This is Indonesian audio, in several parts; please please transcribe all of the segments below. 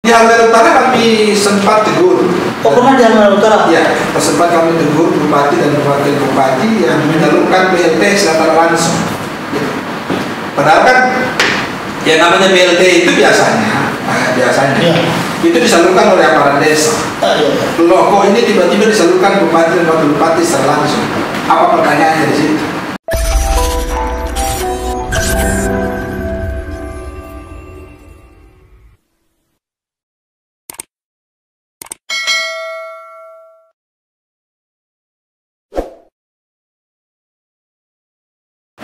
Di Halmahera Utara kami sempat tegur. Oh, pernah di Halmahera Utara? Ya, sempat kami tegur bupati dan wakil bupati yang menyalurkan BLT secara langsung. Padahal kan yang namanya BLT itu biasanya Ya. itu disalurkan oleh aparat desa. Iya. Loh, kok ini tiba-tiba disalurkan bupati dan wakil bupati secara langsung? Apa pertanyaannya di situ?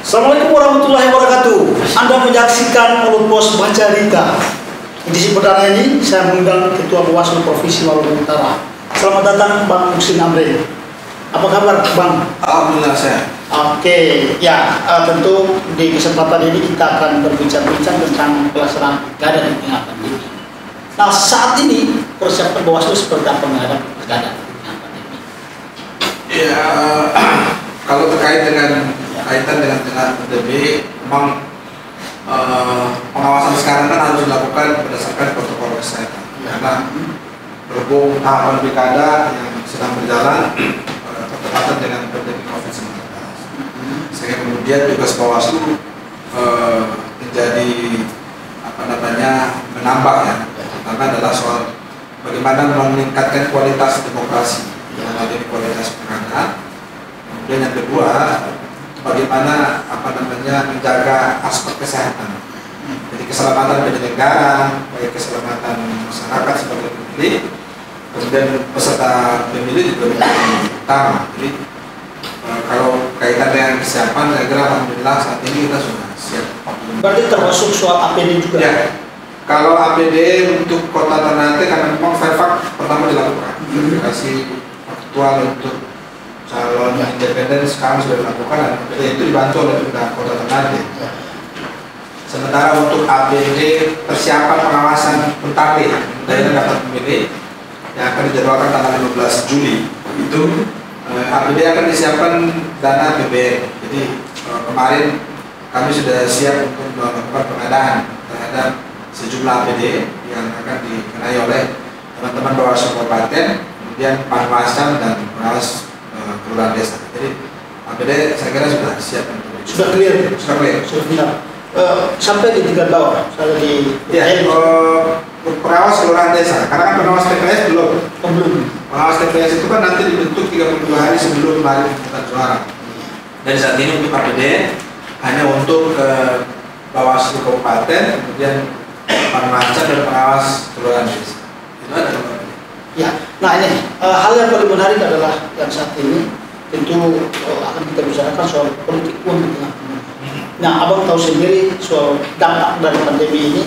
Assalamualaikum warahmatullahi wabarakatuh. Anda menyaksikan Mulut Pos Baca Berita. Edisi perdana ini saya mengundang Ketua Bawaslu Provinsi Maluku Utara. Selamat datang Bang Muhsin Amrin. Apa kabar Bang? Alhamdulillah sehat. Oke, ya tentu di kesempatan ini kita akan berbincang-bincang tentang pelaksanaan pilkada di tengah pandemi. Nah, saat ini persiapan Bawaslu seperti apa menghadapi pilkada di tengah pandemi? Ya, kalau terkait dengan kaitan dengan pandemi, memang pengawasan sekarang kan harus dilakukan berdasarkan protokol kesehatan. Karena berhubung tahapan pilkada yang sedang berjalan bertepatan dengan pandemi COVID-19, sehingga kemudian tugas Bawaslu menjadi menambah ya, karena adalah soal bagaimana meningkatkan kualitas demokrasi, menjadi kualitas pilkada. Kemudian yang kedua, bagaimana menjaga aspek kesehatan, jadi keselamatan penyelenggara, baik keselamatan masyarakat sebagai pemilih, kemudian peserta pemilih juga menjadi utama. Jadi kalau kaitan dengan kesiapan, saya kira alhamdulillah saat ini kita sudah siap. Berarti termasuk soal APD juga? Ya, kalau APD untuk Kota Ternate karena memang verfak pertama dilakukan, verifikasi faktual untuk calon independen sekarang sudah dilakukan dan itu dibantu oleh pemerintah Kota Ternate. Sementara untuk APD persiapan pengawasan pentarlik daerah daftar pemilih yang akan dijadwalkan tanggal 15 Juli itu APD akan disiapkan dana BBM. Jadi kemarin kami sudah siap untuk melakukan pengadaan terhadap sejumlah APD yang akan dikenai oleh teman-teman Bawaslu Kabupaten, kemudian Panwascam dan pengawas kelurahan desa. Jadi APD saya kira sudah siap untuk itu. Sudah clear? Sudah clear. Sudah final. Sampai di tingkat bawah, saya di pengawas kelurahan desa, karena kan pengawas TPS belum. Pengawas TPS itu kan nanti dibentuk 32 hari sebelum hari pemungutan suara. Dan saat ini untuk APD hanya untuk Bawaslu Kabupaten, kemudian Panwascam dan pengawas kelurahan desa. Itu ada. Ya, nah ini hal yang paling menarik adalah yang saat ini tentu akan kita bicarakan soal politik uang di tengah pandemi. Nah, abang tahu sendiri soal dampak dari pandemi ini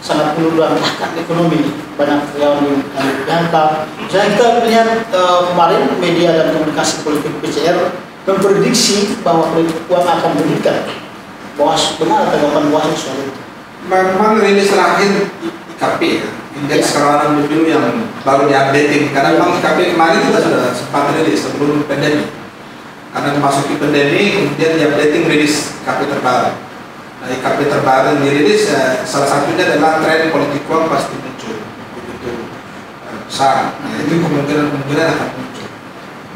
sangat meludakan ekonomi, banyak karyawan yang PHK. Misalnya kita melihat kemarin media dan komunikasi politik PCR memprediksi bahwa politik uang akan meningkat. Benar tanggapan Bawaslu soal itu? Memang rilis terakhir IKP ya, Indeks Kerawanan Pemilu yang baru diupdating, karena memang IKP kemarin kita sudah sempat rilis sebelum pandemi. Karena memasuki pandemi, kemudian diupdating rilis IKP terbaru. Nah, IKP terbaru yang dirilis salah satunya adalah tren politik uang pasti muncul begitu besar. Nah, itu kemungkinan akan muncul.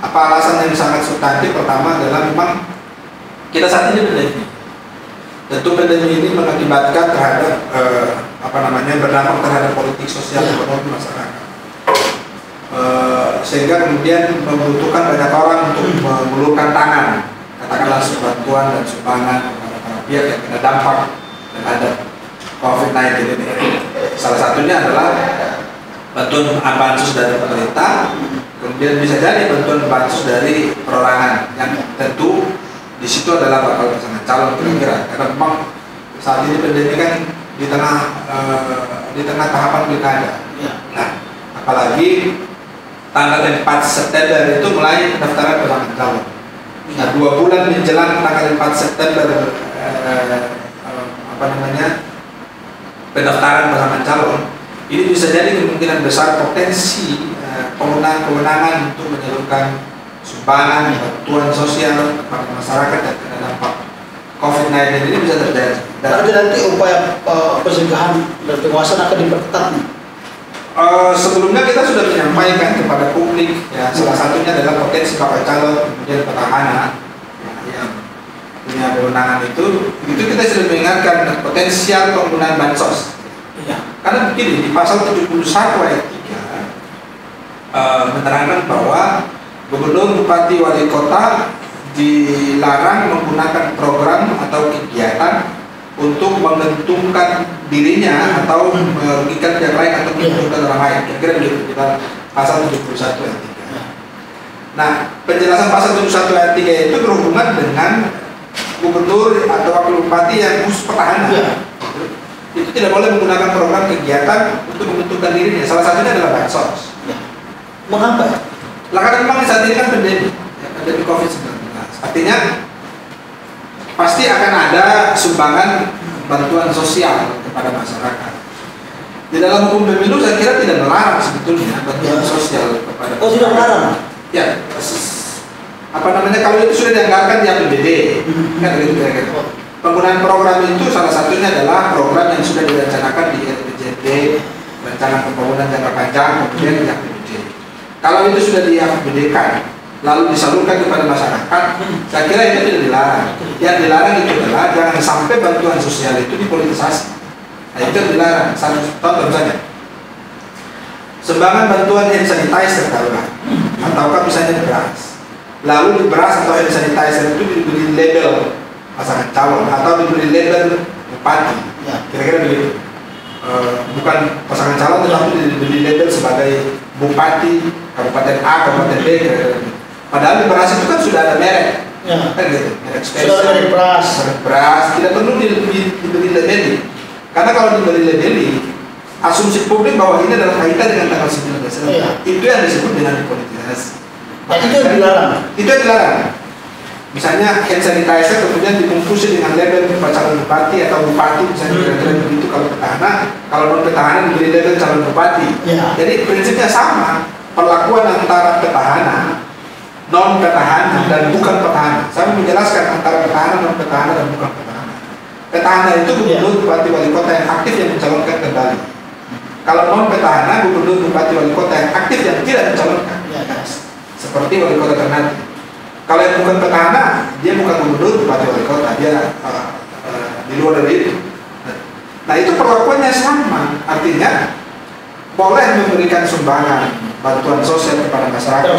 Apa alasan yang sangat substantif? Pertama adalah memang kita saat ini pandemi. Tentu pandemi ini mengakibatkan terhadap berdampak terhadap politik sosial ekonomi masyarakat, sehingga kemudian membutuhkan banyak orang untuk mengulurkan tangan, katakanlah bantuan dan sumbangan kepada para pihak yang kena dampak terhadap COVID-19 ini. Salah satunya adalah bantuan bansos dari pemerintah, kemudian bisa jadi bantuan bansos dari perorangan, yang tentu di situ adalah bakal pasangan calon kira-kira, karena memang saat ini pandemi kan di tengah tahapan pilkada. Nah, apalagi tanggal 4 September itu mulai pendaftaran pasangan calon. Nah, 2 bulan menjelang tanggal 4 September pendaftaran pasangan calon, ini bisa jadi kemungkinan besar potensi kewenangan untuk menyalurkan sumbangan, bantuan sosial kepada masyarakat yang kena dampak COVID-19 ini bisa terjadi. Berarti nanti upaya pencegahan dan pengawasan akan diperketat nih? Sebelumnya kita sudah menyampaikan kepada publik, ya, salah satunya adalah potensi bakal calon kemudian petahana yang punya kewenangan itu kita sudah mengingatkan potensial penggunaan bansos. Ya. Karena begini, di pasal 71 ayat 3 menerangkan bahwa gubernur, bupati, wali kota dilarang menggunakan program atau kegiatan untuk menguntungkan dirinya atau merugikan pihak lain atau menguntungkan orang lain. Kira-kira begitu kita pasal 71 ayat 3. Nah, penjelasan pasal 71 ayat 3 itu berhubungan dengan gubernur atau wakil bupati yang khusus petahana. Ya. Itu tidak boleh menggunakan program kegiatan untuk menguntungkan dirinya. Salah satunya adalah bansos. Ya. Mengapa? Lah karena memang saat ini kan pandemi COVID-19. Artinya pasti akan ada sumbangan bantuan sosial kepada masyarakat. Di dalam hukum pemilu saya kira tidak melarang sebetulnya bantuan sosial kepada. Oh, tidak melarang? Ya, apa namanya, kalau itu sudah dianggarkan di APBD, kan begitu kira-kira. Penggunaan program itu salah satunya adalah program yang sudah direncanakan di RPJMD, rencana pembangunan jangka panjang, kemudian di APBD. Kalau itu sudah di APBD-kan, lalu disalurkan kepada masyarakat, saya kira itu tidak dilarang. Yang dilarang itu adalah jangan sampai bantuan sosial itu dipolitisasi. Nah, itu yang dilarang. Satu contoh saja, sumbangan bantuan hand sanitizer taruhlah, ataukah misalnya beras. Lalu di beras atau hand sanitizer itu diberi label pasangan calon atau diberi label bupati. Kira-kira begitu. Bukan pasangan calon tetapi diberi label sebagai bupati Kabupaten A, Kabupaten B, kira-kira begitu. Padahal di beras itu kan sudah ada merek, kan gitu, merek spesial, merek beras, tidak perlu diberi labeli. Karena kalau diberi labeli, asumsi publik bahwa ini adalah kaitan dengan tanggal 9 Desember. Itu yang disebut dengan politisasi. Itu yang dilarang. Itu yang dilarang. Misalnya hand sanitizer kemudian dibungkusi dengan label calon bupati atau bupati, misalnya kira-kira begitu kalau petahana, kalau non petahana diberi label calon bupati. Jadi prinsipnya sama, perlakuan antara petahana, non petahana dan bukan petahana. Saya menjelaskan antara petahana, non petahana dan bukan petahana. Petahana itu gubernur, bupati, wali kota yang aktif yang mencalonkan kembali. Kalau non petahana, gubernur, bupati, wali kota yang aktif yang tidak mencalonkan. Seperti wali kota Ternate. Kalau yang bukan petahana, dia bukan gubernur, bupati, wali kota, dia di luar dari itu. Nah, itu perlakuannya sama. Artinya boleh memberikan sumbangan bantuan sosial kepada masyarakat,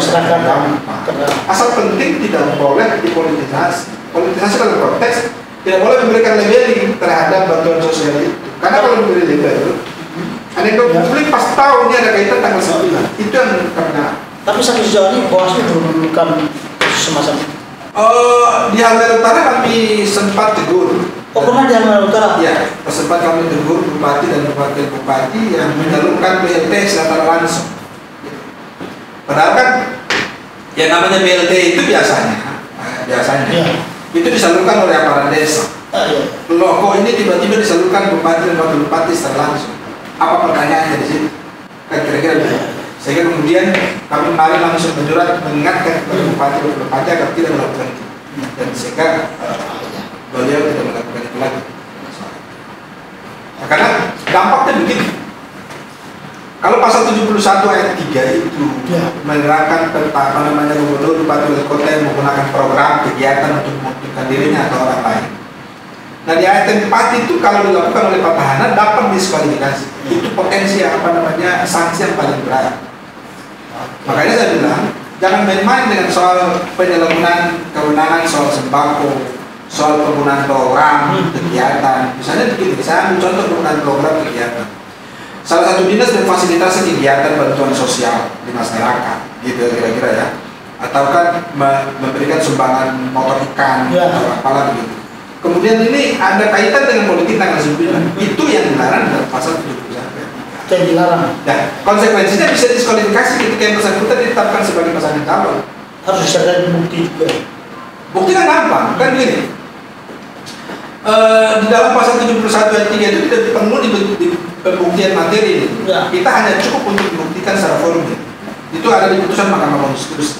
asal penting tidak boleh dipolitisasi. Politisasi dalam konteks tidak boleh memberikan labeling terhadap bantuan sosial itu. Karena kalau memberi label, aneka publik pas tahu ini ada kaitan tanggal 9. Itu yang karena. Tapi sampai sejauh ini Bawaslu belum menemukan semacam itu. Di Halmahera Utara kami sempat tegur. Oh, pernah di Halmahera Utara? Ya, sempat kami tegur bupati dan wakil bupati yang menyalurkan BLT secara langsung. Padahal kan yang namanya BLT itu biasanya itu disalurkan oleh aparat desa. Loh, kok ini tiba-tiba disalurkan bupati dan wakil bupati secara langsung? Apa pertanyaannya di situ? Kan kira-kira sehingga kemudian kami kemarin langsung mengingatkan kepada bupati dan wakil bupati agar tidak melakukan itu, dan sehingga beliau tidak melakukan itu lagi. Karena dampaknya begini. Kalau pasal 71 ayat 3 itu menerangkan apa namanya gubernur, bupati, wali kota yang menggunakan program kegiatan untuk menguntungkan dirinya atau orang lain. Nah, di ayat 4 itu kalau dilakukan oleh petahana dapat diskualifikasi. Itu potensi apa namanya sanksi yang paling berat. Makanya saya bilang jangan main-main dengan soal penyalahgunaan kewenangan, soal sembako, soal penggunaan program kegiatan. Misalnya begini, saya ambil contoh penggunaan program kegiatan. Salah satu dinas memfasilitasi kegiatan bantuan sosial di masyarakat, gitu kira-kira ya. Atau kan memberikan sumbangan motor ikan atau apalah begitu. Kemudian ini ada kaitan dengan politik tanggal 9. Itu yang dilarang dalam pasal 71. Yang dilarang. Nah, konsekuensinya bisa diskualifikasi ketika yang bersangkutan ditetapkan sebagai pasangan calon. Harus disertai bukti juga. Bukti kan gampang, kan gini. Di dalam pasal 71 ayat 3 itu tidak perlu di pembuktian materi. Kita hanya cukup untuk membuktikan secara formil. Itu ada di putusan Mahkamah Konstitusi.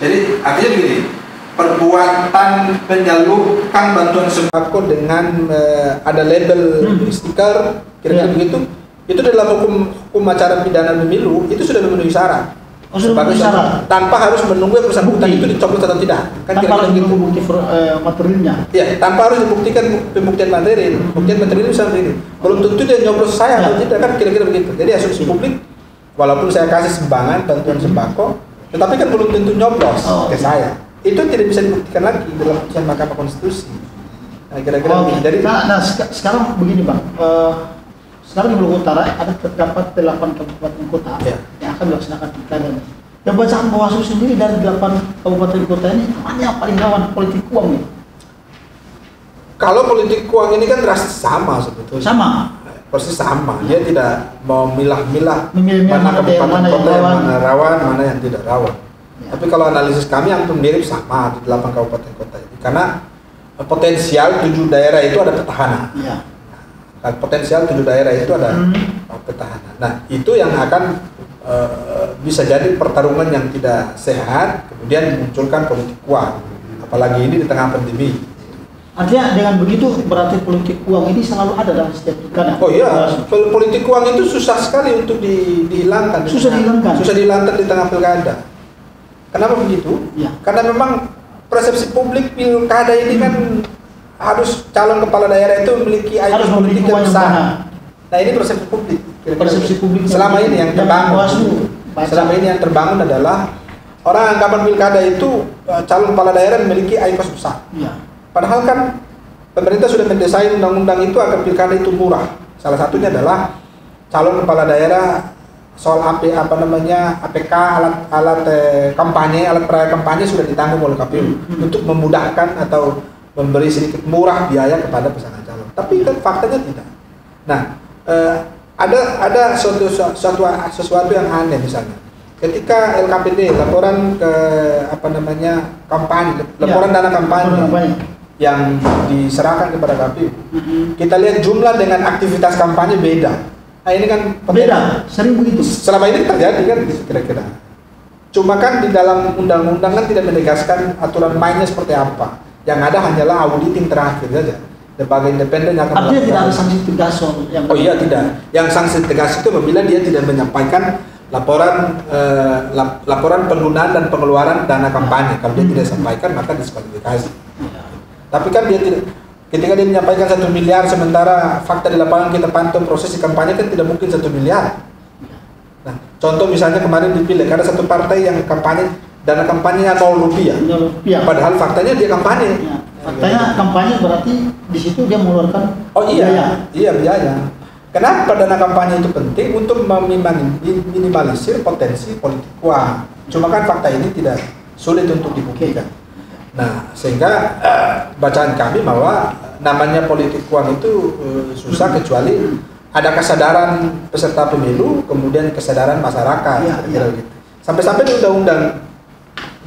Jadi artinya begini, perbuatan menyalurkan bantuan sembako dengan ada label stiker kira-kira begitu, itu dalam hukum acara pidana pemilu itu sudah memenuhi syarat. Sebagai syarat tanpa harus menunggu yang bersangkutan itu dicoplos atau tidak. Kan tanpa harus menunggu bukti materialnya. Ya, tanpa harus dibuktikan pembuktian material. Pembuktian material misalnya ini. Belum tentu dia nyoblos saya atau tidak, kan kira-kira begitu. Jadi asumsi publik, walaupun saya kasih sumbangan bantuan sembako, tetapi kan belum tentu nyoblos ke saya. Itu tidak bisa dibuktikan lagi dalam putusan Mahkamah Konstitusi. Nah, kira-kira begini. Jadi, sekarang begini Bang. Sekarang di Maluku Utara ada terdapat 8 kabupaten kota yang akan melaksanakan pilkada. Dan bacaan Bawaslu sendiri dari 8 kabupaten kota ini mana yang paling rawan politik uang nih? Kalau politik uang ini kan drastis sama sebetulnya. Sama. Persis sama. Dia tidak mau milah-milah mana kabupaten kota yang mana rawan, mana yang tidak rawan. Tapi kalau analisis kami hampir mirip sama di 8 kabupaten kota ini. Karena potensial 7 daerah itu ada petahana. Potensial 7 daerah itu ada petahana. Nah, itu yang akan bisa jadi pertarungan yang tidak sehat, kemudian memunculkan politik uang, apalagi ini di tengah pandemi. Artinya dengan begitu berarti politik uang ini selalu ada dalam setiap pilkada. Oh iya, politik uang itu susah sekali untuk dihilangkan. Susah dihilangkan di tengah pilkada. Kenapa begitu? Ya. Karena memang persepsi publik pilkada ini kan harus calon kepala daerah itu memiliki icon politik yang besar. Nah, ini persepsi publik. Persepsi publik selama ini yang terbangun. Selama ini yang terbangun adalah orang anggapan pilkada itu calon kepala daerah memiliki icon besar. Ya. Padahal kan pemerintah sudah mendesain undang-undang itu agar pilkada itu murah. Salah satunya adalah calon kepala daerah soal APK alat kampanye, alat perayaan kampanye sudah ditanggung oleh KPU untuk memudahkan atau memberi sedikit murah biaya kepada pasangan calon, tapi kan faktanya tidak. Nah, ada sesuatu yang aneh misalnya, ketika LKPD laporan ke kampanye, laporan dana kampanye yang diserahkan kepada KPU, kita lihat jumlah dengan aktivitas kampanye beda. Nah, ini kan beda, sering begitu. Selama ini terjadi kan kira-kira. Cuma kan di dalam undang-undang kan tidak menegaskan aturan mainnya seperti apa. Yang ada hanyalah auditing terakhir saja. Lembaga independen yang akan artinya tidak ada sanksi tegas yang oh iya tidak. Yang sanksi tegas itu apabila dia tidak menyampaikan laporan penggunaan dan pengeluaran dana kampanye. Kalau dia tidak sampaikan maka diskualifikasi. Tapi kan dia tidak. Ketika dia menyampaikan 1 miliar sementara fakta di lapangan kita pantau proses kampanye kan tidak mungkin 1 miliar. Nah, contoh misalnya kemarin dipilih ada satu partai yang kampanye dana kampanyenya 0 rupiah. Padahal faktanya dia kampanye. Ya, faktanya kampanye berarti di situ dia mengeluarkan biaya. Iya, biaya. Kenapa dana kampanye itu penting? Untuk meminimalisir potensi politik uang. Cuma kan fakta ini tidak sulit untuk dibuktikan. Nah, sehingga bacaan kami bahwa namanya politik uang itu susah kecuali ada kesadaran peserta pemilu, kemudian kesadaran masyarakat. Sampai-sampai di undang-undang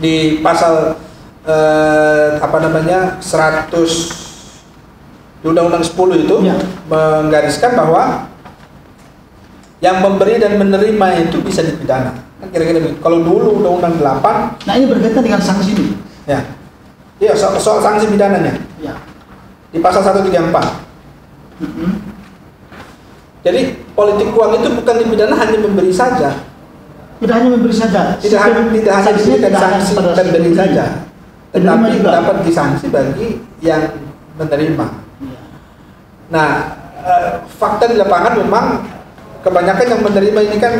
di pasal 100 di Undang-Undang 10 itu menggariskan bahwa yang memberi dan menerima itu bisa dipidana. Kan kira-kira begitu. Kalau dulu Undang-Undang 8, nah ini berkaitan dengan sanksi ini. Ya. Iya, soal sanksi pidananya. Ya. Di pasal 134. Jadi politik uang itu bukan dipidana hanya memberi saja. Tidak hanya memberi saja. Tidak hanya diberikan sanksi memberi saja, tetapi dapat disanksi bagi yang menerima. Nah, fakta di lapangan memang kebanyakan yang menerima ini kan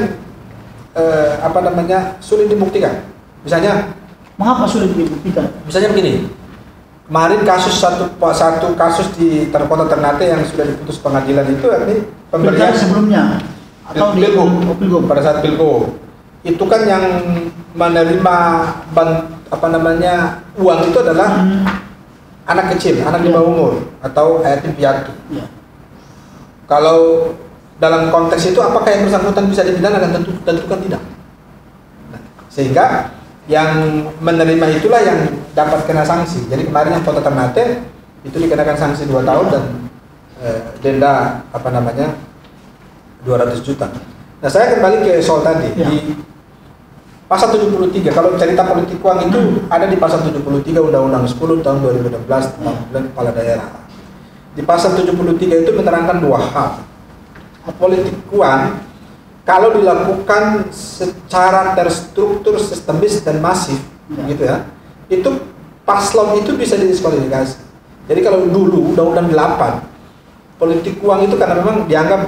sulit dibuktikan. Misalnya, mengapa sulit dibuktikan? Misalnya begini, kemarin satu kasus di Kota Ternate yang sudah diputus pengadilan itu ini pemberian sebelumnya atau Pilgub pada saat Pilgub. Itu kan yang menerima uang itu adalah anak kecil, anak di bawah umur atau yatim piatu. Kalau dalam konteks itu apakah yang bersangkutan bisa dipidana? Dan tentu kan tidak. Nah, sehingga yang menerima itulah yang dapat kena sanksi. Jadi kemarin yang Kota Ternate itu dikenakan sanksi 2 tahun dan denda 200 juta. Nah, saya kembali ke soal tadi di pasal 73. Kalau cerita politik uang itu ada di pasal 73 Undang-Undang 10 tahun 2016 tentang pemilihan kepala daerah. Di pasal 73 itu menerangkan 2 hal. politik uang kalau dilakukan secara terstruktur, sistemis dan masif, gitu ya, itu paslon itu bisa didiskualifikasi. Jadi kalau dulu Undang-Undang 8 politik uang itu karena memang dianggap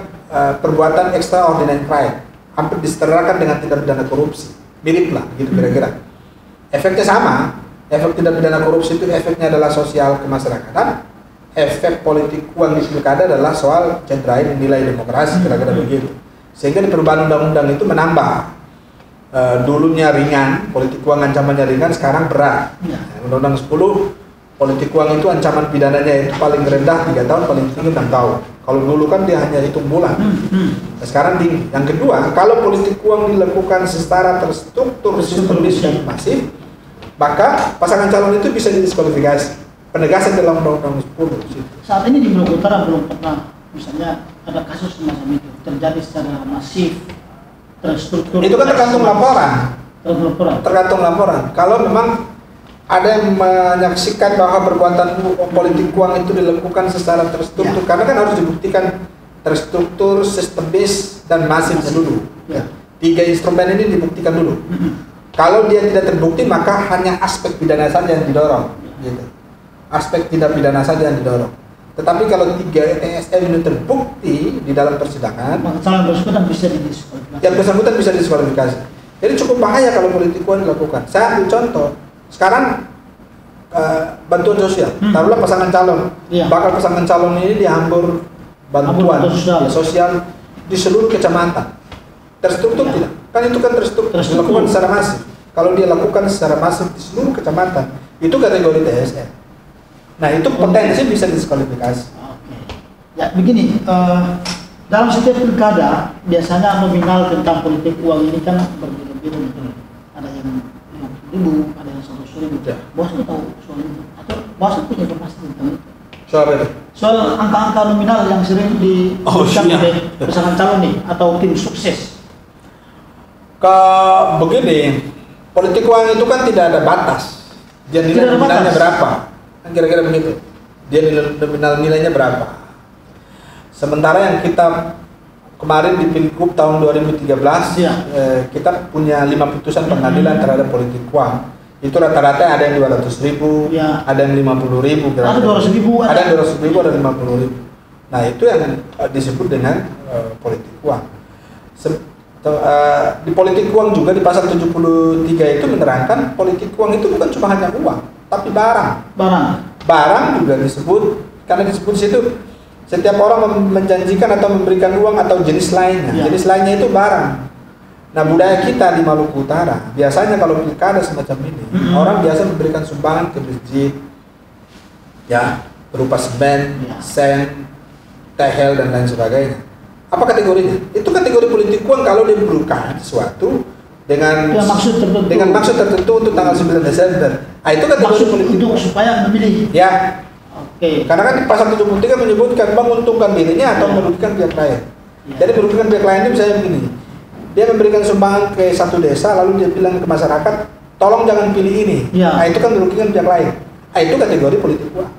perbuatan extraordinary crime, hampir disetarakan dengan tindak pidana korupsi, mirip lah, gitu kira-kira. Efeknya sama, efek tindak pidana korupsi itu efeknya adalah sosial kemasyarakatan, efek politik uang di pilkada adalah soal cederai nilai demokrasi, kira-kira begitu. Sehingga di perubahan undang-undang itu menambah, dulunya ringan, politik uang ancamannya ringan, sekarang berat. Undang-undang 10, politik uang itu ancaman pidananya itu paling rendah 3 tahun, paling tinggi 6 tahun. Kalau dulu kan dia hanya hitung bulan. Nah, sekarang tinggi. Yang kedua, kalau politik uang dilakukan secara terstruktur, sistemis dan masif, maka pasangan calon itu bisa didiskualifikasi. Penegasan dalam Undang-Undang 10. Saat ini di Maluku Utara belum pernah, misalnya ada kasus semacam itu terjadi secara masif, terstruktur. Itu kan tergantung laporan. Tergantung laporan. Kalau memang ada yang menyaksikan bahwa perbuatan politik uang itu dilakukan secara terstruktur, karena kan harus dibuktikan terstruktur, sistemis dan masif dulu. 3 instrumen ini dibuktikan dulu. Kalau dia tidak terbukti, maka hanya aspek pidana saja yang didorong. Gitu. Aspek tindak pidana saja yang didorong. Tetapi kalau 3 TSM ini terbukti di dalam persidangan, calon bersangkutan bisa didiskualifikasi. Yang bersangkutan bisa didiskualifikasi. Jadi cukup bahaya kalau politik uang dilakukan. Saya ambil contoh. Sekarang bantuan sosial, taruhlah pasangan calon, bakal pasangan calon ini dihambur bantuan sosial di seluruh kecamatan. Terstruktur tidak? Kan itu kan terstruktur. Dilakukan secara masif. Kalau dia lakukan secara masif di seluruh kecamatan, itu kategori TSM. Nah, itu potensi bisa didiskualifikasi. Ya, begini, dalam setiap pilkada biasanya nominal tentang politik uang ini kan berbeda-beda. Ada yang 50.000, ada yang 100.000. Bawaslu tahu soal itu? Atau Bawaslu punya informasi tentang itu? Soal apa itu? Soal angka-angka nominal yang sering diberikan oleh pasangan calon nih atau tim sukses. Begini, politik uang itu kan tidak ada batas. Dia nilai nominalnya berapa? Kan kira-kira begitu. Dia nominal nilainya berapa? Sementara yang kita kemarin di Pilgub tahun 2013, kita punya 5 putusan pengadilan terhadap politik uang. Itu rata-rata ada yang 200.000, ada yang 50.000, ada 200.000, ada 200.000, ada 50.000. Nah, itu yang disebut dengan politik uang. Di politik uang juga di pasal 73 itu menerangkan politik uang itu bukan cuma hanya uang, tapi barang juga disebut, karena disebut situ setiap orang menjanjikan atau memberikan uang atau jenis lainnya. Jenis lainnya itu barang. Nah, budaya kita di Maluku Utara biasanya kalau pilkada semacam ini, orang biasa memberikan sumbangan ke masjid, ya, berupa semen, sen, tehel dan lain sebagainya. Apa kategorinya? Itu kategori politik uang kalau dia memberikan sesuatu dengan maksud tertentu untuk tanggal 9 Desember. Itu kategori politik untuk supaya memilih. Ya. Karena kan di pasal 73 menyebutkan menguntungkan dirinya atau merugikan pihak lain. Jadi merugikan pihak lain itu misalnya begini. Dia memberikan sumbangan ke satu desa lalu dia bilang ke masyarakat, tolong jangan pilih ini. Itu kan merugikan pihak lain. Itu kategori politik uang.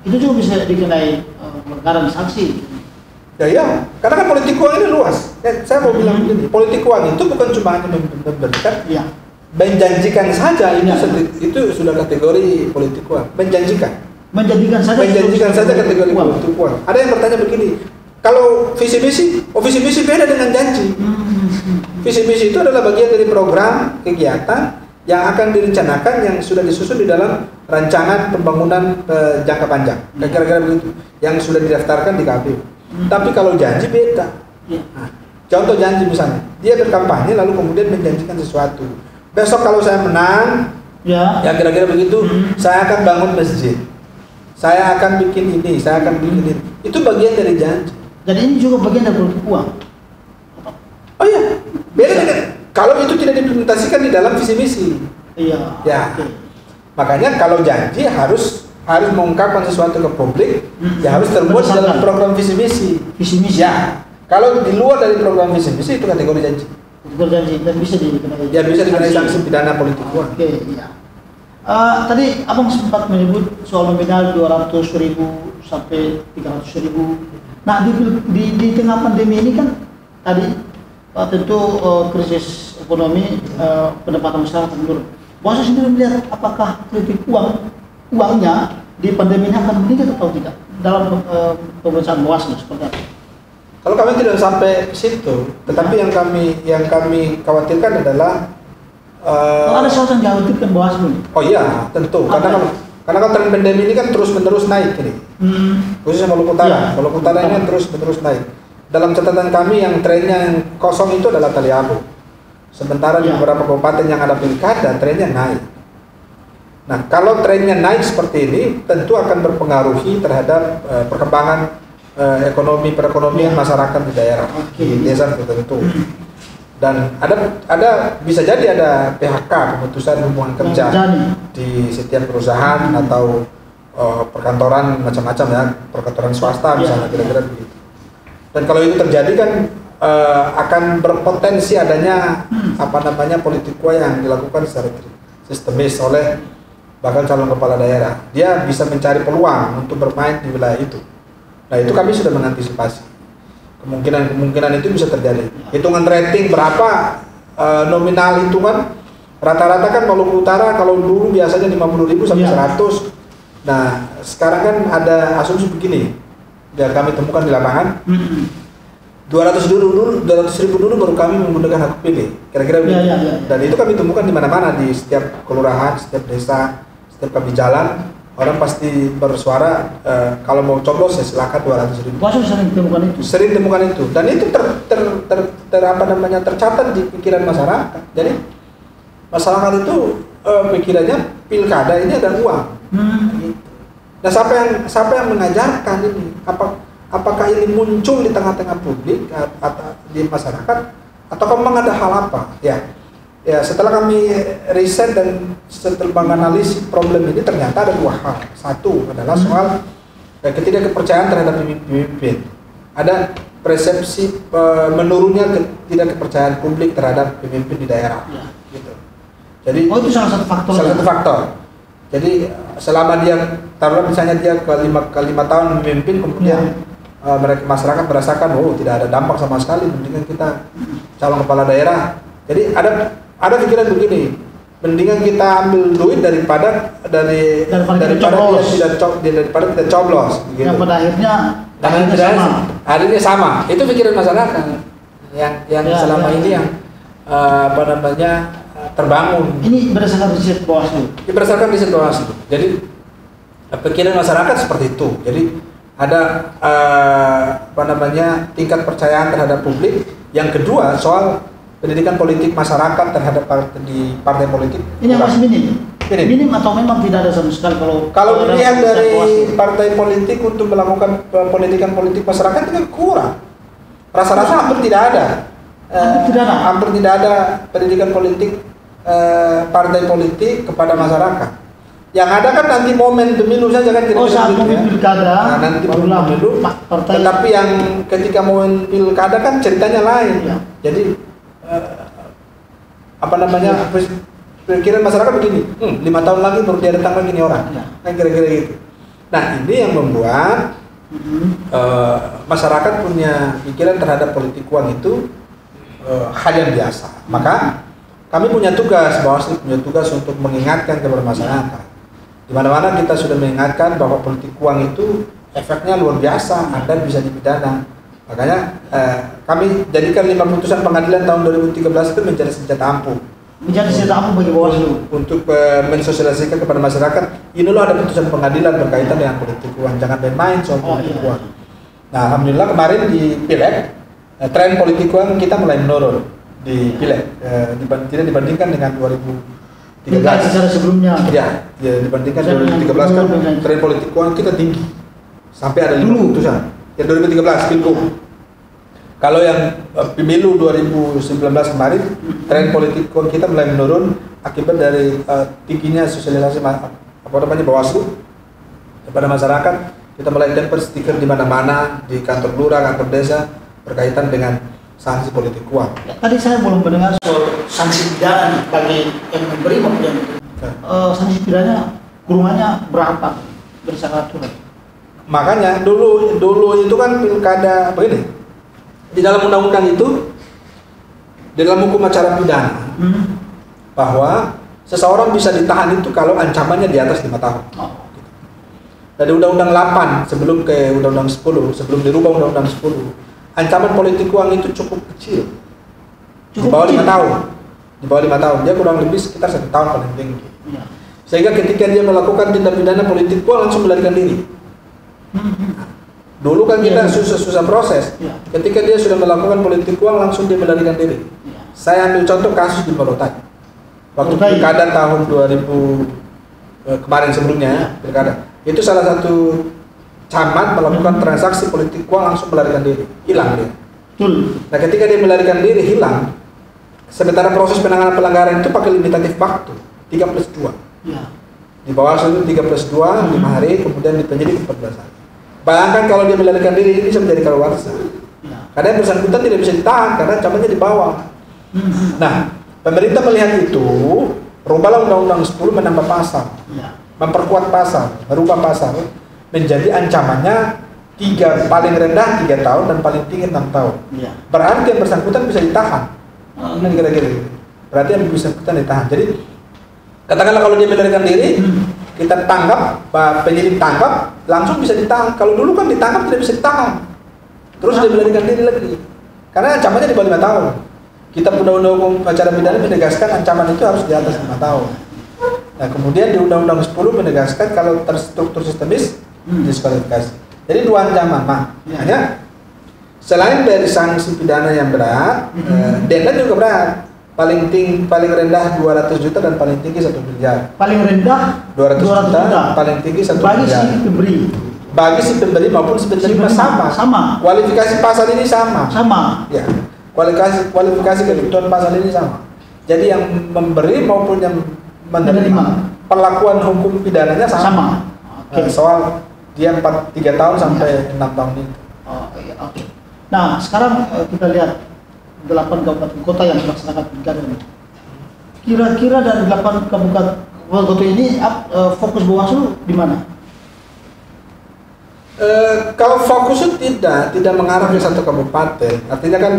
Itu juga bisa dikenai pelanggaran sanksi. Ya, karena kan politik uang ini luas. Saya mau bilang begini, politik uang itu bukan cuma hanya memberikan, menjanjikan saja itu sudah kategori politik uang. Menjanjikan saja kategori politik uang. Ada yang bertanya begini, kalau visi misi beda dengan janji. Visi misi itu adalah bagian dari program kegiatan yang akan direncanakan yang sudah disusun di dalam rancangan pembangunan jangka panjang. Kira-kira begitu, yang sudah didaftarkan di KPU. Tapi kalau janji beda. Nah, contoh janji misalnya, dia berkampanye lalu kemudian menjanjikan sesuatu. Besok kalau saya menang, ya kira-kira begitu, saya akan bangun masjid, saya akan bikin ini, saya akan bikin ini. Itu bagian dari janji. Dan ini juga bagian dari politik uang. Oh iya, beda dengan kalau itu tidak diimplementasikan di dalam visi misi. Ya. Makanya kalau janji harus mengungkapkan sesuatu ke publik, ya harus terbuat dalam program visi misi. Ya. Kalau di luar dari program visi misi itu kategori janji. Dan bisa dikenai. Ya, bisa dikenai sanksi pidana politik uang. Tadi abang sempat menyebut soal nominal 200.000 sampai 300.000. Nah di tengah pandemi ini kan tadi tentu krisis ekonomi, pendapatan masyarakat menurun. Bawaslu sendiri melihat apakah kritik uangnya di pandemi ini akan meningkat atau tidak dalam pemeriksaan Bawaslu seperti apa? Kalau kami tidak sampai ke situ, tetapi yang kami khawatirkan adalah ada sesuatu yang dikhawatirkan Bawaslu. Oh iya, tentu. Karena kalau tren pandemi ini kan terus-menerus naik ini. Khususnya Maluku Utara. Maluku Utara ini terus-menerus naik. Dalam catatan kami yang trennya yang kosong itu adalah Taliabu. Sementara di beberapa kabupaten yang ada pilkada trennya naik. Nah, kalau trennya naik seperti ini tentu akan berpengaruhi terhadap perkembangan perekonomian masyarakat di daerah, di desa tertentu. Dan ada bisa jadi ada PHK, pemutusan hubungan kerja di setiap perusahaan atau perkantoran macam-macam ya, perkantoran swasta misalnya, kira-kira begitu. Dan kalau itu terjadi kan akan berpotensi adanya politik uang yang dilakukan secara sistemis oleh bakal calon kepala daerah. Dia bisa mencari peluang untuk bermain di wilayah itu. Nah, itu kami sudah mengantisipasi. Kemungkinan itu bisa terjadi. Hitungan rating berapa nominal itu kan rata-rata kan Maluku Utara kalau dulu biasanya 50.000 sampai 100. Nah, sekarang kan ada asumsi begini. Dan kami temukan di lapangan. 200.000 dulu baru kami menggunakan hak pilih. Kira-kira begitu. Dan itu kami temukan di mana-mana, di setiap kelurahan, setiap desa, setiap kami jalan. Orang pasti bersuara kalau mau coblos ya silakan 200.000. Bawaslu sering temukan itu. Sering temukan itu, dan itu tercatat di pikiran masyarakat. Jadi masyarakat itu pikirannya pilkada ini ada uang. Nah, siapa yang mengajarkan ini? Apakah ini muncul di tengah-tengah publik atau di masyarakat, atau memang ada hal apa? Ya, setelah kami riset dan setelah menganalisis problem ini ternyata ada dua hal. Satu adalah soal ketidakpercayaan terhadap pemimpin. Ada persepsi menurunnya ketidakpercayaan publik terhadap pemimpin di daerah. Gitu. Jadi itu salah satu faktor. Salah satu faktor. Jadi selama dia taruhlah misalnya dia ke 5 tahun memimpin, kemudian masyarakat merasakan tidak ada dampak sama sekali, mendingan kita calon kepala daerah. Jadi ada pikiran begini, mendingan kita ambil duit daripada kita coblos gitu. Yang pada akhirnya sama. Itu pikiran masyarakat yang selama ini yang terbangun. Ini berdasarkan riset Bawaslu. Berdasarkan riset Bawaslu. Jadi pikiran masyarakat seperti itu. Jadi ada tingkat percayaan terhadap publik. Yang kedua soal pendidikan politik masyarakat terhadap partai politik. Ini yang masih minim atau memang tidak ada sama sekali kalau dilihat dari partai politik untuk melakukan pendidikan politik masyarakat itu kurang. Rasa-rasa hampir tidak ada. Hampir tidak ada pendidikan politik partai politik kepada masyarakat. Yang ada kan nanti momen pemilu saja kan saat momen pilkada. Nanti pemilu. Tetapi yang ketika momen pilkada kan ceritanya lain. Ya. Jadi pikiran masyarakat begini, 5 tahun lagi baru dia datang lagi nih orang, kan kira-kira gitu. Nah, ini yang membuat masyarakat punya pikiran terhadap politik uang itu hal yang biasa. Maka kami punya tugas, Bawaslu punya tugas untuk mengingatkan kepada masyarakat. Di mana-mana kita sudah mengingatkan bahwa politik uang itu efeknya luar biasa, Anda bisa dipidana. Makanya kami jadikan 5 putusan pengadilan tahun 2013 itu menjadi senjata ampuh. Menjadi senjata ampuh bagi Bawaslu untuk mensosialisasikan kepada masyarakat. Ini loh ada putusan pengadilan berkaitan dengan politik uang. Jangan main-main soal politik uang. Nah, alhamdulillah kemarin di Pileg tren politik uang kita mulai menurun di Pileg. Tidak dibandingkan dengan 2013. Secara sebelumnya. Ya, dibandingkan 2013 kan tren politik uang kita tinggi. Sampai ada 5 putusan. Ya 2013 Pilgub. Kalau yang pemilu 2019 kemarin tren politik kita mulai menurun akibat dari tingginya sosialisasi Bawaslu kepada masyarakat. Kita mulai dapat stiker di mana-mana, di kantor lurah, kantor desa berkaitan dengan sanksi politik uang. Tadi saya belum mendengar soal sanksi pidana bagi yang memberi maupun yang sanksi pidana kurungannya berapa berdasarkan aturan? Makanya dulu itu kan pilkada begini. Di dalam undang-undang itu, di dalam hukum acara pidana, bahwa seseorang bisa ditahan itu kalau ancamannya di atas 5 tahun. Dari Undang-Undang 8 sebelum ke Undang-Undang 10, sebelum dirubah Undang-Undang 10, ancaman politik uang itu cukup kecil. Di bawah 5 tahun. Di bawah 5 tahun. Dia kurang lebih sekitar 1 tahun paling tinggi. Sehingga ketika dia melakukan tindak pidana politik uang langsung melarikan diri. Dulu kan kita susah proses. Ketika dia sudah melakukan politik uang langsung dia melarikan diri. Saya ambil contoh kasus di Morotai. Waktu pilkada tahun 2000 kemarin sebelumnya pilkada. Itu salah satu camat melakukan transaksi politik uang langsung melarikan diri. Hilang dia. Nah, ketika dia melarikan diri hilang, sementara proses penanganan pelanggaran itu pakai limitatif waktu 3+2. Di bawah itu 3+2, 5 hari, kemudian di penyidik 14 hari. Bayangkan kalau dia melarikan diri ini bisa menjadi kadaluarsa. Karena yang bersangkutan tidak bisa ditahan karena ancamannya di bawah. Nah, pemerintah melihat itu, rubahlah Undang-Undang 10 menambah pasal, memperkuat pasal, merubah pasal menjadi ancamannya paling rendah 3 tahun dan paling tinggi 6 tahun. Berarti yang bersangkutan bisa ditahan. Nah, kira-kira berarti yang bersangkutan ditahan. Jadi katakanlah kalau dia melarikan diri, kita tangkap, penyidik tangkap, langsung bisa ditahan. Kalau dulu kan ditangkap tidak bisa ditahan, terus dia melarikan diri lagi, karena ancamannya di bawah 5 tahun. Kita Undang-Undang Hukum Acara Pidana menegaskan ancaman itu harus di atas 5 tahun. Nah, kemudian di Undang-Undang 10 menegaskan kalau terstruktur sistemis diskualifikasi. Jadi 2 ancaman. Hanya selain dari sanksi pidana yang berat, denda juga berat. Paling rendah 200 juta dan paling tinggi 1 miliar. Paling rendah 200 juta, paling tinggi 1 miliar. Bagi si pemberi maupun si penerima sama. Kualifikasi pasal ini sama. Ya. Kualifikasi ketentuan pasal ini sama. Jadi yang memberi maupun yang menerima perlakuan hukum pidananya sama. Soal dia 3 tahun sampai 6 tahun itu. Nah, sekarang kita lihat 8 kabupaten kota yang melaksanakan pilkada ini. Kira-kira dari 8 kabupaten kota ini fokus Bawaslu di mana? Kalau fokus itu tidak mengarah ke satu kabupaten. Artinya kan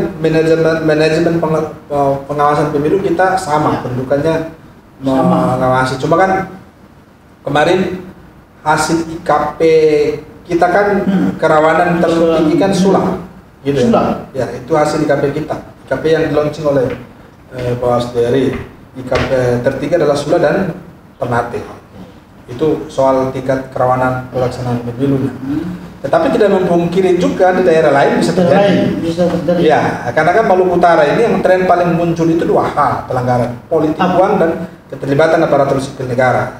manajemen pengawasan pemilu kita sama, pendudukannya mengawasi. Cuma kan kemarin hasil IKP kita kan kerawanan tertinggi kan Sula. Gitu ya, itu hasil IKP kita. IKP yang di-launching oleh Bawaslu RI. IKP tertinggi adalah Sula dan Ternate. Itu soal tingkat kerawanan pelaksanaan pemilunya. Tetapi tidak memungkiri juga di daerah lain bisa terjadi. Ya, karena kan Maluku Utara ini yang tren paling muncul itu 2 hal pelanggaran, politik uang dan keterlibatan aparatur sipil negara.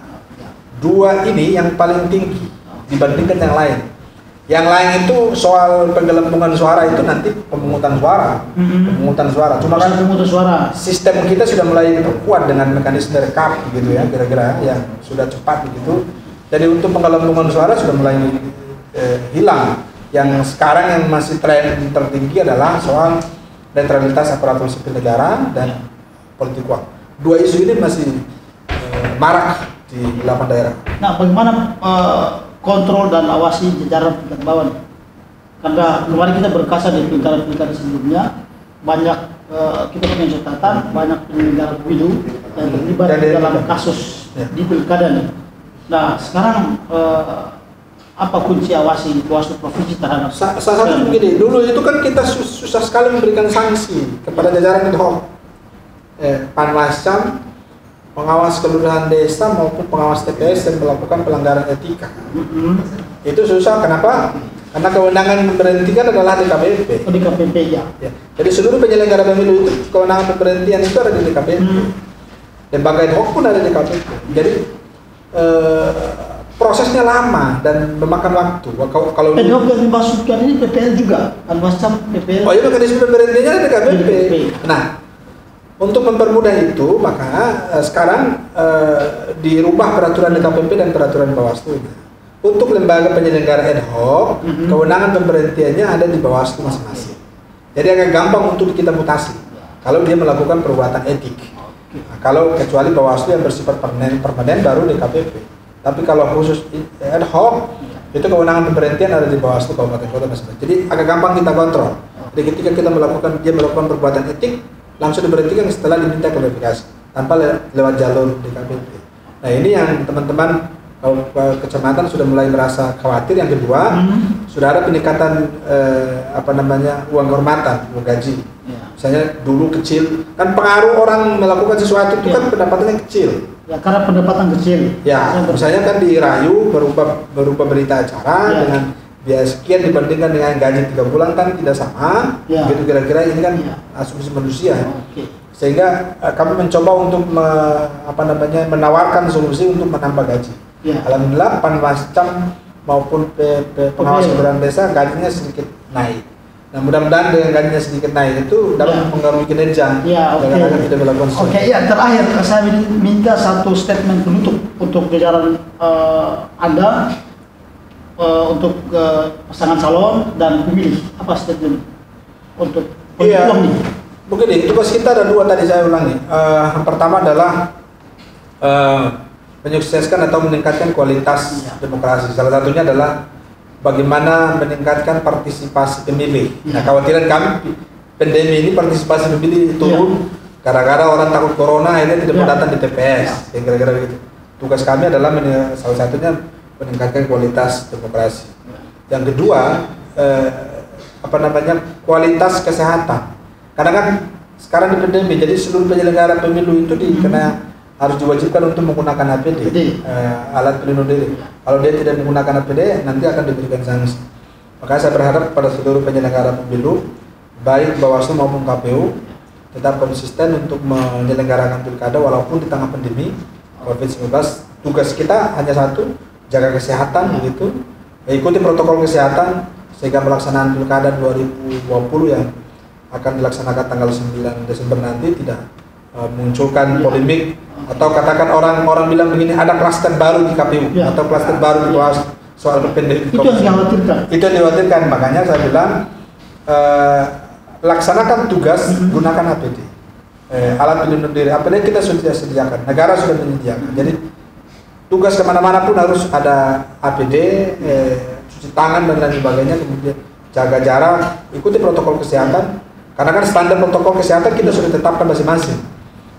2 ini yang paling tinggi dibandingkan yang lain. Yang lain itu soal penggelembungan suara itu nanti pemungutan suara. Cuma kan sistem kita sudah mulai diperkuat dengan mekanisme rekap gitu ya, kira-kira yang sudah cepat begitu. Jadi untuk penggelembungan suara sudah mulai hilang. Yang sekarang yang masih tren tertinggi adalah soal netralitas aparatur sipil negara dan politik uang. 2 isu ini masih marak di 8 daerah. Nah, bagaimana kontrol dan awasi jajaran tingkat bawah? Karena kemarin kita berkaca di pilkada sebelumnya, banyak kita punya catatan banyak penyelenggara pemilu yang terlibat dalam kasus di pilkada nih. Nah, sekarang apa kunci awasi Bawaslu provinsi terhadap? Salah satu begini, dulu itu kan kita susah sekali memberikan sanksi kepada jajaran ad hoc, Panwascam, pengawas kelurahan desa maupun pengawas TPS yang melakukan pelanggaran etika. Itu susah, kenapa? Karena kewenangan memberhentikan adalah DKPP. DKPP ya. Jadi seluruh penyelenggara pemilu itu kewenangan pemberhentian itu ada di DKPP. Lembaga ad hoc pun ada di DKPP. Jadi prosesnya lama dan memakan waktu. Kalau ad hoc yang dimaksudkan ini PPL juga, Panwascam PPL. Oh iya, mekanisme pemberhentiannya ada di DKPP. Nah, untuk mempermudah itu, maka sekarang dirubah peraturan DKPP dan peraturan Bawaslu. Untuk lembaga penyelenggara ad hoc, kewenangan pemberhentiannya ada di Bawaslu masing-masing. Jadi agak gampang untuk kita mutasi kalau dia melakukan perbuatan etik. Nah, kalau kecuali Bawaslu yang bersifat permanen baru DKPP. Tapi kalau khusus ad hoc, Itu kewenangan pemberhentian ada di Bawaslu Kabupaten Kota dan sebagainya. Jadi agak gampang kita kontrol. Jadi ketika dia melakukan perbuatan etik, langsung diberhentikan setelah diminta klarifikasi tanpa lewat jalur DKPP. Nah ini yang teman-teman kecamatan sudah mulai merasa khawatir. Yang kedua, sudah ada peningkatan uang kehormatan, uang gaji. Misalnya dulu kecil, kan pengaruh orang melakukan sesuatu itu kan pendapatannya kecil. Ya, karena pendapatan kecil. Ya, misalnya kan dirayu berupa berita acara dengan biaya sekian dibandingkan dengan gaji 3 bulan kan tidak sama. Gitu kira-kira ini kan asumsi manusia. Sehingga kami mencoba untuk menawarkan solusi untuk menambah gaji. Alhamdulillah Panwascam maupun pengawas pemerintahan desa gajinya sedikit naik. Nah mudah-mudahan dengan gajinya sedikit naik itu dapat mempengaruhi kinerja. Tidak melakukan sesuatu. Terakhir saya minta satu statement penutup untuk jajaran Anda untuk pasangan calon dan pemilih. Apa statement untuk peluang ini? Begini, tugas kita ada 2 tadi saya ulangi. Yang pertama adalah menyukseskan atau meningkatkan kualitas demokrasi. Salah satunya adalah bagaimana meningkatkan partisipasi pemilih. Nah, khawatiran kami pandemi ini partisipasi pemilih turun gara-gara orang takut corona akhirnya tidak mau datang di TPS. Kira-kira begitu. Tugas kami adalah salah satunya meningkatkan kualitas demokrasi. Yang kedua, kualitas kesehatan. Karena kan sekarang di pandemi, jadi seluruh penyelenggara pemilu itu harus diwajibkan untuk menggunakan APD, alat pelindung diri. Kalau dia tidak menggunakan APD, nanti akan diberikan sanksi. Maka saya berharap pada seluruh penyelenggara pemilu, baik Bawaslu maupun KPU, tetap konsisten untuk menyelenggarakan pilkada walaupun di tengah pandemi COVID-19. Tugas kita hanya satu, jaga kesehatan begitu, ikuti protokol kesehatan sehingga pelaksanaan pilkada 2020 yang akan dilaksanakan tanggal 9 Desember nanti tidak munculkan polemik atau katakan orang bilang begini ada klaster baru di KPU atau klaster baru di Bawaslu soal pendek. Itu yang dikhawatirkan. Itu yang dikhawatirkan. Makanya saya bilang laksanakan tugas, gunakan APD, alat pelindung diri. APD kita sudah sediakan, negara sudah menyediakan. Jadi tugas kemana-mana pun harus ada APD, cuci tangan dan lain sebagainya, kemudian jaga jarak, ikuti protokol kesehatan. Karena kan standar protokol kesehatan kita sudah tetapkan masing-masing.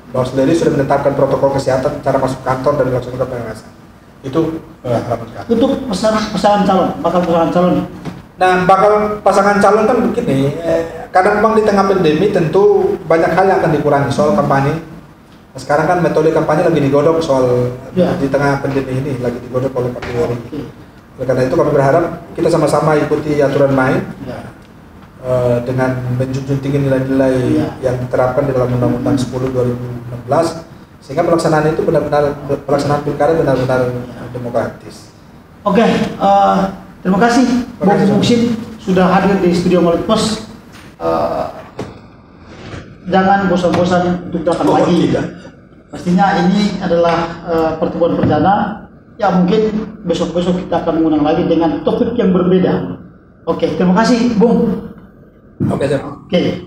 Bawaslu sendiri sudah menetapkan protokol kesehatan cara masuk kantor dan melaksanakan pengawasan. Itu harapan kami. Untuk pasangan calon, bakal pasangan calon. Nah, bakal pasangan calon kan begini. Karena memang di tengah pandemi tentu banyak hal yang akan dikurangi soal kampanye. Nah, sekarang kan metode kampanye lagi digodok soal di tengah pandemi ini lagi digodok oleh Pak Kapolri. Oleh karena itu kami berharap kita sama-sama ikuti aturan main. Dengan menjunjung tinggi nilai-nilai yang diterapkan di dalam Undang-Undang 10 2016 sehingga pelaksanaan itu pelaksanaan pilkada benar-benar demokratis. Oke, terima kasih Bung Muksin sudah hadir di studio Melipos. Jangan bosan-bosan untuk datang lagi. Pastinya ini adalah pertemuan perdana. Ya mungkin besok-besok kita akan mengundang lagi dengan topik yang berbeda. Oke, terima kasih Bung. Oke, siap. Oke.